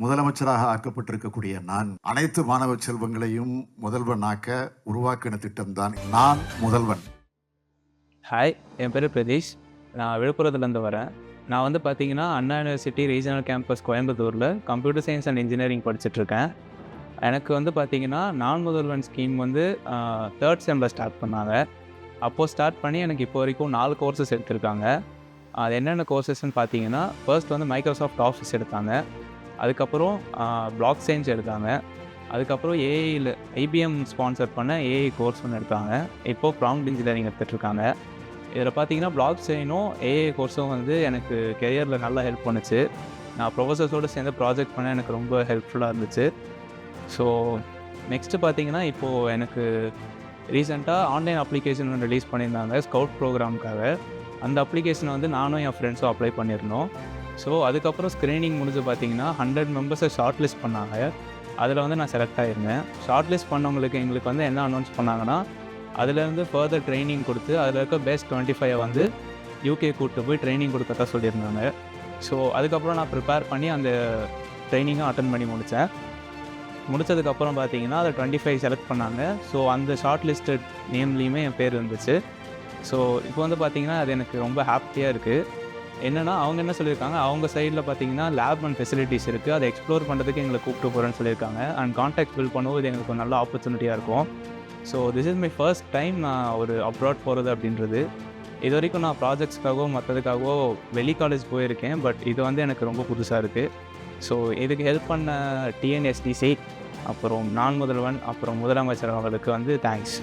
முதலமைச்சராக ஆக்கப்பட்டிருக்கக்கூடிய நான் அனைத்து மாணவ செல்வங்களையும் முதல்வன் ஆக்க உருவாக்கின திட்டம்தான் நான் முதல்வன். ஹாய், என் பேர் பிரதீஷ். நான் விழுப்புரத்துலேருந்து வரேன். நான் வந்து பார்த்தீங்கன்னா, அண்ணா யூனிவர்சிட்டி ரீஜனல் கேம்பஸ் கோயம்புத்தூரில் கம்ப்யூட்டர் சயின்ஸ் அண்ட் இன்ஜினியரிங் படிச்சுட்ருக்கேன். எனக்கு வந்து பார்த்தீங்கன்னா, நான் முதல்வன் ஸ்கீம் வந்து 3rd செம்மில் ஸ்டார்ட் பண்ணாங்க. அப்போது ஸ்டார்ட் பண்ணி எனக்கு இப்போ வரைக்கும் 4 கோர்சஸ் எடுத்திருக்காங்க. அது என்னென்ன கோர்சஸ்ன்னு பார்த்தீங்கன்னா, ஃபர்ஸ்ட் வந்து மைக்ரோசாஃப்ட் ஆஃபீஸ் எடுத்தாங்க. அதுக்கப்புறம் பிளாக் சயின்ஸ் எடுத்தாங்க. அதுக்கப்புறம் ஏஐயில் ஐபிஎம் ஸ்பான்சர் பண்ண ஏஐ கோர்ஸ் ஒன்று எடுத்தாங்க. இப்போது ப்ராம்ப்ட் இன்ஜினியரிங் எடுத்துகிட்ருக்காங்க. இதில் பார்த்தீங்கன்னா, பிளாக் செயினும் ஏஐ கோர்ஸும் வந்து எனக்கு கெரியரில் நல்லா ஹெல்ப் பண்ணுச்சு. நான் ப்ரொஃபஸர்ஸோடு சேர்ந்து ப்ராஜெக்ட் பண்ண எனக்கு ரொம்ப ஹெல்ப்ஃபுல்லாக இருந்துச்சு. ஸோ நெக்ஸ்ட்டு பார்த்தீங்கன்னா, இப்போது எனக்கு ரீசெண்டாக ஆன்லைன் அப்ளிகேஷன் ஒன்று ரிலீஸ் பண்ணியிருந்தாங்க ஸ்கவுட் ப்ரோக்ராமுக்காக. அந்த அப்ளிகேஷனை வந்து நானும் என் ஃப்ரெண்ட்ஸும் அப்ளை பண்ணியிருந்தோம். ஸோ அதுக்கப்புறம் ஸ்க்ரீனிங் முடிஞ்சு பார்த்தீங்கன்னா 100 மெம்பர்ஸை ஷார்ட் லிஸ்ட் பண்ணாங்க. அதில் வந்து நான் செலக்ட் ஆகியிருந்தேன். ஷார்ட் லிஸ்ட் பண்ணவங்களுக்கு எங்களுக்கு வந்து என்ன அனௌன்ஸ் பண்ணாங்கன்னா, அதுலேருந்து ஃபர்தர் ட்ரைனிங் கொடுத்து அதில் இருக்க பெஸ்ட் 25 வந்து யூகே கூப்பிட்டு போய் ட்ரைனிங் கொடுக்கறதா சொல்லியிருந்தாங்க. ஸோ அதுக்கப்புறம் நான் ப்ரிப்பேர் பண்ணி அந்த ட்ரைனிங்கும் அட்டன் பண்ணி முடித்தேன். முடித்ததுக்கப்புறம் பார்த்தீங்கன்னா அதை 25 செலக்ட் பண்ணாங்க. ஸோ அந்த ஷார்ட் லிஸ்டட் நேம்லேயுமே என் பேர் இருந்துச்சு. ஸோ இப்போ வந்து பார்த்தீங்கன்னா அது எனக்கு ரொம்ப ஹாப்பியாக இருக்குது. என்னென்னா அவங்க என்ன சொல்லியிருக்காங்க, அவங்க சைடில் பார்த்தீங்கன்னா லேப் அண்ட் ஃபெசிலிட்டிஸ் இருக்குது, அதை எக்ஸ்ப்ளோர் பண்ணுறதுக்கு எங்களை கூப்பிட்டு போகிறேன்னு சொல்லியிருக்காங்க. அண்ட் கான்டாக்ட் பில்ட் பண்ணும்போது எங்களுக்கு ஒரு நல்ல ஆப்பர்ச்சுனிட்டியாக இருக்கும். So this is my first time நான் ஒரு அப்ராட் போகிறது அப்படின்றது. இது வரைக்கும் நான் ப்ராஜெக்ட்ஸ்க்காகவோ மற்றதுக்காகவோ வெளி காலேஜ் போயிருக்கேன். பட் இது வந்து எனக்கு ரொம்ப புதுசாக இருக்குது. ஸோ இதுக்கு ஹெல்ப் பண்ண டிஎன்எஸ்டிசி, அப்புறம் நான் முதல்வன், அப்புறம் முதலமைச்சர் அவர்களுக்கு வந்து தேங்க்ஸ்.